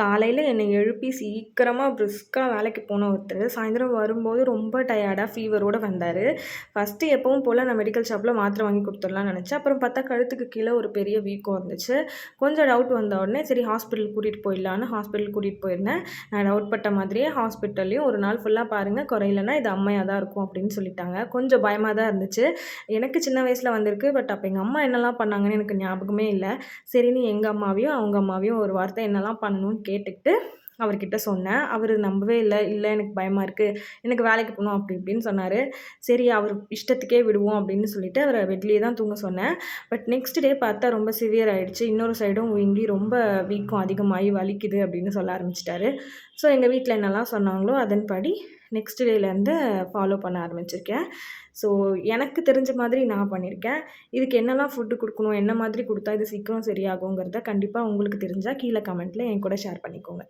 காலையில் என்னை எழுப்பி சீக்கிரமாக பிரிஸ்காக வேலைக்கு போன ஒருத்தர் சாயந்தரம் வரும்போது ரொம்ப டயர்டாக ஃபீவரோடு வந்தார். ஃபஸ்ட்டு எப்பவும் போல் நான் மெடிக்கல் ஷாப்பில் மாத்திரை வாங்கி கொடுத்துடலான்னு நினச்சேன். அப்புறம் பார்த்தா கழுத்துக்கு கீழே ஒரு பெரிய வீக்கம் இருந்துச்சு. கொஞ்சம் டவுட் வந்த உடனே சரி ஹாஸ்பிட்டல் கூட்டிகிட்டு போயிடலான்னு ஹாஸ்பிட்டல் கூட்டிகிட்டு போயிருந்தேன். நான் டவுட் பட்ட மாதிரியே ஹாஸ்பிட்டல்லையும் ஒரு நாள் ஃபுல்லாக பாருங்கள் குறையிலன்னா இது அம்மையாக தான் இருக்கும் அப்படின்னு சொல்லிட்டாங்க. கொஞ்சம் பயமாக தான் இருந்துச்சு. எனக்கு சின்ன வயசில் வந்திருக்கு. பட் அப்போ எங்கள் அம்மா என்னெல்லாம் பண்ணாங்கன்னு எனக்கு ஞாபகமே இல்லை. சரின்னு எங்கள் அம்மாவையும் அவங்க அம்மாவையும் ஒரு வார்த்தை என்னெல்லாம் பண்ணணும்னு கேட்டுக்கிட்டு அவர்கிட்ட சொன்னேன். அவர் நம்பவே இல்லை. இல்லை எனக்கு பயமாக இருக்குது, எனக்கு வேலைக்கு போகணும் அப்படி இப்படின்னு சொன்னார். சரி அவர் இஷ்டத்துக்கே விடுவோம் அப்படின்னு சொல்லிட்டு அவரை பெட்லேயே தான் தூங்க சொன்னேன். பட் நெக்ஸ்ட் டே பார்த்தா ரொம்ப சிவியர் ஆகிடுச்சு. இன்னொரு சைடும் வீங்கி ரொம்ப வீக்கம் அதிகமாகி வலிக்குது அப்படின்னு சொல்ல ஆரம்பிச்சிட்டாரு. ஸோ எங்கள் வீட்டில் என்னெல்லாம் சொன்னாங்களோ அதன்படி நெக்ஸ்ட் டேலேருந்து ஃபாலோ பண்ண ஆரம்பிச்சிருக்கேன். ஸோ எனக்கு தெரிஞ்ச மாதிரி நான் பண்ணியிருக்கேன். இதுக்கு என்னெல்லாம் ஃபுட்டு கொடுக்கணும், என்ன மாதிரி கொடுத்தா இது சீக்கிரம் சரியாகுங்கிறத கண்டிப்பாக உங்களுக்கு தெரிஞ்சால் கீழே கமெண்ட்டில் என் கூட ஷேர் பண்ணிக்கோங்க.